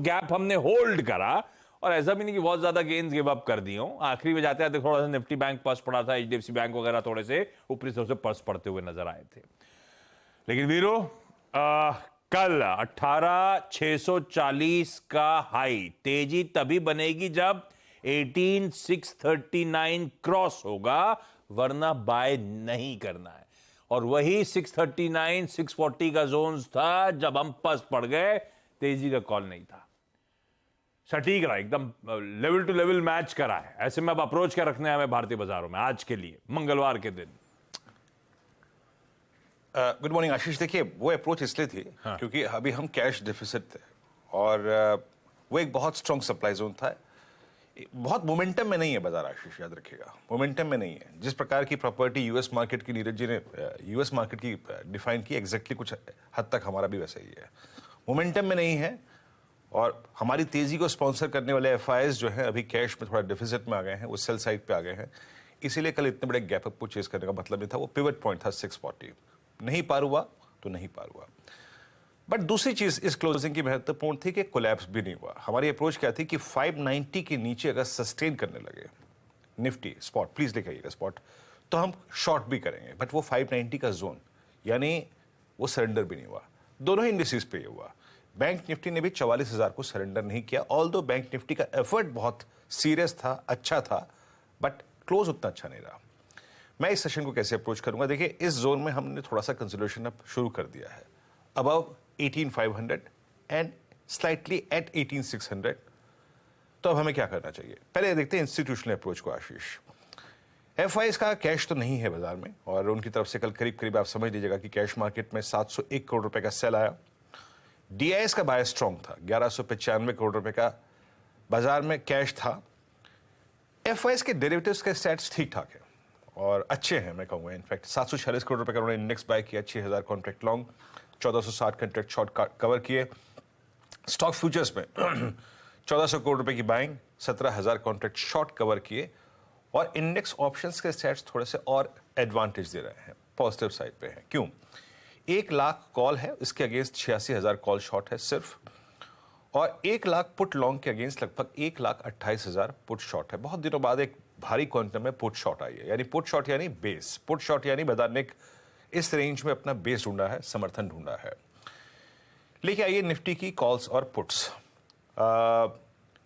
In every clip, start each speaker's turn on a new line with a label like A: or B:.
A: Gap हमने hold करा, और ऐसा भी नहीं कि बहुत ज्यादा गेन्स गिव अप कर दी हो। आखिरी में जाते आते थोड़ा सा निफ्टी बैंक पर्स पड़ा था, एचडीएफसी बैंक वगैरह थोड़े से ऊपरी तरफ से पर्स पड़ते हुए नजर आए थे। लेकिन वीरो कल 18,640 का हाई तेजी तभी बनेगी जब 18,639 क्रॉस होगा, वरना बाय नहीं करना है। और वही 639 640 का जोन था जब हम पस पड़ गए, तेजी का कॉल नहीं था। सटीक रहा, एकदम लेवल टू लेवल मैच करा है। ऐसे में अब अप्रोच क्या रखना है हमें भारतीय बाजारों में आज के लिए, मंगलवार के दिन?
B: गुड मॉर्निंग आशीष। देखिए, वो अप्रोच इसलिए थी क्योंकि अभी हम कैश डिफिसिट थे और वो एक बहुत स्ट्रॉन्ग सप्लाई जोन था। बहुत मोमेंटम में नहीं है बाजार आशीष, याद रखिएगा, मोमेंटम में नहीं है। जिस प्रकार की प्रॉपर्टी यूएस मार्केट की नीरज जी ने यूएस मार्केट की डिफाइन की, एग्जैक्टली कुछ हद तक हमारा भी वैसा ही है। मोमेंटम में नहीं है और हमारी तेजी को स्पॉन्सर करने वाले एफआईएस जो है अभी कैश में थोड़ा डिफिसिट में आ गए हैं, वो सेल साइड पे आ गए हैं। इसीलिए कल इतने बड़े गैप अप को चेस करने का मतलब नहीं था। वो पिवट पॉइंट था 640, नहीं पार हुआ तो नहीं पार हुआ। बट दूसरी चीज इस क्लोजिंग की महत्वपूर्ण थी कि कोलैप्स भी नहीं हुआ। हमारी अप्रोच क्या थी कि 590 के नीचे अगर सस्टेन करने लगे निफ्टी स्पॉट, प्लीज लेके आइएगा स्पॉट, तो हम शॉर्ट भी करेंगे। बट वो 590 का जोन यानी वो सरेंडर भी नहीं हुआ। दोनों ही इंडिसेस पे हुआ। बैंक निफ्टी ने भी 44,000 को सरेंडर नहीं किया, ऑल्दो बैंक निफ्टी का एफर्ट बहुत सीरियस था, अच्छा था, बट क्लोज उतना अच्छा नहीं रहा। मैं इस सेशन को कैसे अप्रोच करूंगा? देखिए, इस जोन में हमने थोड़ा सा कंसिडरेशन अब शुरू कर दिया है, अबव 18,500 एंड स्लाइटली एट 18,600। तो अब हमें क्या करना चाहिए? पहले देखते हैं इंस्टीट्यूशनल अप्रोच को आशीष। एफआईएस का कैश तो नहीं है बाजार में और उनकी तरफ से कल करीब करीब आप समझ लीजिएगा कि कैश मार्केट में 701 करोड़ रुपए का सेल आया। डीआईएस का बाय स्ट्रॉन्ग था, 1195 करोड़ रुपए का बाजार में कैश था। एफआईएस के डेरिवेटिव्स के स्टैट्स ठीक ठाक है और अच्छे हैं, मैं कहूंगा। इनफैक्ट 746 करोड़ रुपए का उन्होंने इंडेक्स बाय किया, 6,000 contract long, 1460 contract short cover किए। स्टॉक फ्यूचर्स में 1400 करोड़ रुपए की बाइंग, 17,000 कॉन्ट्रैक्ट शॉर्ट कवर किए। और इंडेक्स ऑप्शंस के सेट्स थोड़े से और एडवांटेज दे रहे हैं, पॉजिटिव साइड पे हैं। क्यों? 1 लाख कॉल है, इसके अगेंस्ट 86,000 कॉल शॉर्ट है सिर्फ, और 1 लाख पुट लॉन्ग के अगेंस्ट लगभग 1,28,000 पुट शॉर्ट है। बहुत दिनों बाद एक भारी क्वांटम में पुट शॉर्ट आई है, यानी पुट शॉर्ट यानी बेस, पुट शॉर्ट यानी बाजार ने इस रेंज में अपना बेस ढूंढा है, समर्थन ढूंढा है। लेके आइए निफ्टी की कॉल्स और पुट्स।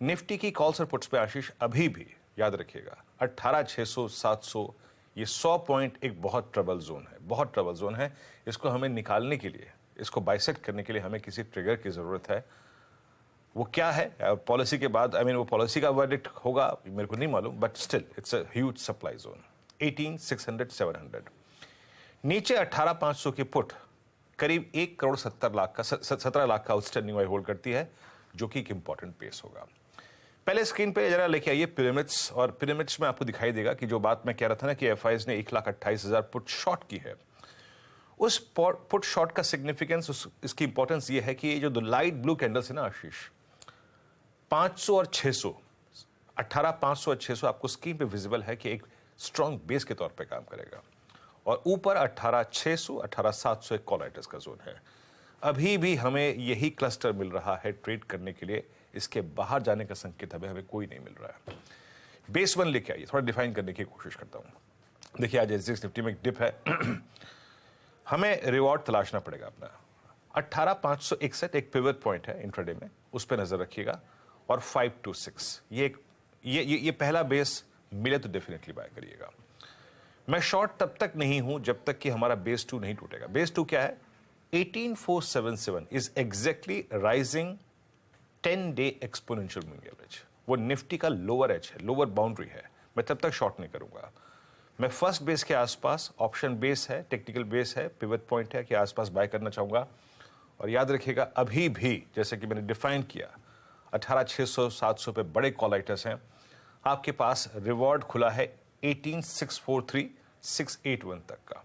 B: निफ्टी की कॉल्स और पुट्स पे आशीष अभी भी याद रखिएगा 18,600 700, ये 100 पॉइंट एक बहुत ट्रबल जोन है, बहुत ट्रबल जोन है। इसको हमें निकालने के लिए, इसको बाइसेक्ट करने के लिए हमें किसी ट्रिगर की जरूरत है। वो क्या है? पॉलिसी के बाद, वो पॉलिसी का वर्डिक्ट होगा मेरे को नहीं मालूम, but still it's a huge supply zone. 18,600 700 नीचे 18,500 की पुट करीब 1,70 लाख का आउटस्टैंडिंग होल्ड करती है, जो कि एक इंपॉर्टेंट पेस होगा। पहले स्क्रीन पे जरा लेके आइए पिरामिड्स, और पिरामिड्स में आपको दिखाई देगा कि जो बात मैं कह रहा था ना कि एफआईएस ने 1,28,000 पुट शॉर्ट की है, उस पुट शॉर्ट का सिग्निफिकेंस, इसकी इंपॉर्टेंस ये है कि ये जो लाइट ब्लू कैंडल्स है ना आशीष, 500 और 600, 18,500 और 600 आपको स्क्रीन पे विजिबल है कि एक स्ट्रॉन्ग बेस के तौर पे काम करेगा। और ऊपर 18,600 18,700 एक कॉल राइटर्स का जोन है। अभी भी हमें यही क्लस्टर मिल रहा है ट्रेड करने के लिए, इसके बाहर जाने का संकेत हमें कोई नहीं मिल रहा है। बेस 1 लेके आइए, थोड़ा डिफाइन करने की कोशिश करता हूं। देखिए, आज एसजीएक्स निफ्टी में एक डिप है हमें रिवॉर्ड तलाशना पड़ेगा अपना। 18,561 एक पिवट पॉइंट है इंट्राडे में, उस पर नजर रखिएगा। और 526 ये पहला बेस मिले तो डेफिनेटली बाय करिएगा। मैं शॉर्ट तब तक नहीं हूं जब तक कि हमारा बेस 2 नहीं टूटेगा। बेस 2 क्या है? 18,477 is exactly rising 10 day exponential moving average. वो निफ्टी का लोअर एज है, लोअर बाउंड्री है। मैं तब तक शॉर्ट नहीं करूंगा। मैं फर्स्ट बेस के आसपास, ऑप्शन बेस है, टेक्निकल बेस है, पिवट पॉइंट है, के आसपास बाय करना चाहूंगा। और याद रखिएगा, अभी भी जैसे कि मैंने डिफाइन किया, 18,600 700 पे बड़े कॉल राइटर्स हैं। आपके पास रिवॉर्ड खुला है 18,643 681 तक का।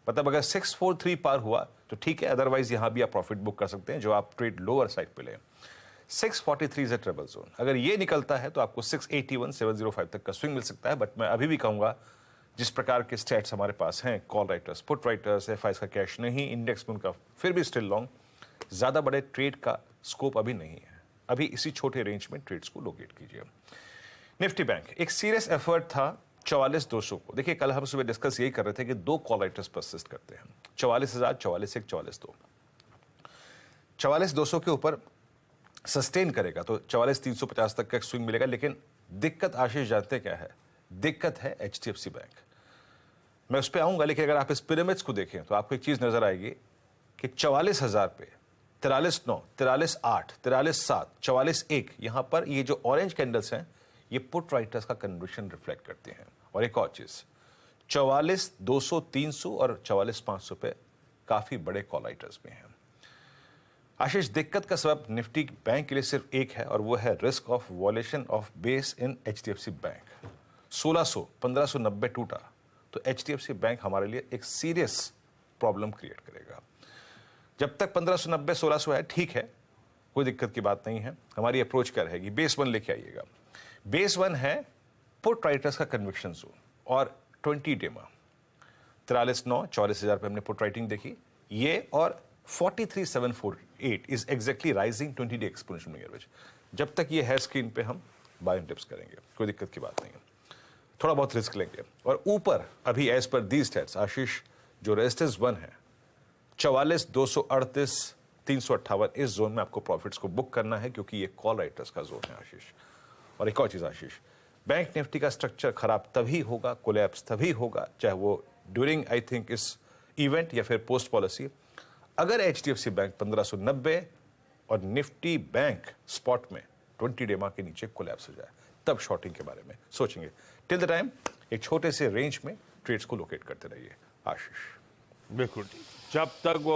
B: मतलब अगर 643 पार हुआ तो ठीक है, अदरवाइज यहां भी आप प्रॉफिट बुक कर सकते हैं, जो आप ट्रेड लोअर साइड पे लें। 643 इज अ ट्रेबल जोन। अगर ये निकलता है तो आपको 681 705 तक का स्विंग मिल सकता है। बट मैं अभी भी कहूंगा, जिस प्रकार के स्टैट्स हमारे पास हैं, call writers, put writers, FIS का कैश नहीं, इंडेक्स में उनका फिर भी स्टिल लॉन्ग, ज्यादा बड़े ट्रेड का स्कोप अभी नहीं है। अभी इसी छोटे रेंज में ट्रेड्स को लोकेट कीजिए। निफ्टी बैंक एक सीरियस एफर्ट था 44,200 को। देखिए कल हम सुबह डिस्कस यही कर रहे थे कि दो कॉल राइटर्स परसिस्ट करते हैं, 44,000, 44,1, 44,2। 44,200 के ऊपर सस्टेन करेगा तो 44,350 तक का स्विंग मिलेगा। लेकिन दिक्कत आशीष जानते क्या है? दिक्कत है एचडीएफसी बैंक। मैं उस पर आऊंगा, लेकिन अगर आप इस पिरामिड्स को देखें तो आपको एक चीज नजर आएगी कि 44,000 पे 43,9, 43,8, 43,7, 44,1, यहां पर ये जो ऑरेंज कैंडल्स हैं ये पुट राइटर्स का कन्विक्शन रिफ्लेक्ट करते हैं। और एक और चीज 44,200, 300 और 44,500 पे काफी बड़े कॉल राइटर्स भी हैं। आशीष दिक्कत का सबब निफ्टी बैंक के लिए सिर्फ एक है और वो है risk of वॉलेशन of base in HDFC bank. 1600, 1590 टूटा तो एचडीएफसी बैंक हमारे लिए एक सीरियस प्रॉब्लम क्रिएट करेगा। जब तक 1590, 1600 है ठीक है, कोई दिक्कत की बात नहीं है। हमारी अप्रोच क्या रहेगी? बेस 1 लेके आइएगा। बेस 1 है पुट राइटर्स का कन्विक्शन जोन और 20 डेमा 43,9, 44,000 पे हमने पुट राइटिंग देखी ये, और 43,748 is exactly rising 20 day exponential moving average. जब तक ये है स्क्रीन पे हम बाइंग टिप्स करेंगे, कोई दिक्कत की बात नहीं है। थोड़ा बहुत रिस्क लेंगे। और ऊपर अभी एज पर दी स्टैट्स आशीष जो रेजिस्टेंस 1 है 44,238, 358, इस जोन में आपको प्रॉफिट्स को बुक करना है क्योंकि ये कॉल राइटर्स का जोन है आशीष। और एक और चीज आशीष, बैंक निफ्टी का स्ट्रक्चर खराब तभी होगा, कोलैप्स तभी होगा, चाहे वो ड्यूरिंग आई थिंक इस इवेंट या फिर पोस्ट पॉलिसी, अगर एचडीएफसी बैंक 1590 और निफ्टी बैंक स्पॉट में 20 डेमा के नीचे कोलैप्स हो जाए, तब शॉर्टिंग के बारे में सोचेंगे। टिल द टाइम एक छोटे से रेंज में ट्रेड्स को लोकेट करते रहिए आशीष।
A: बिल्कुल ठीक। जब तक वो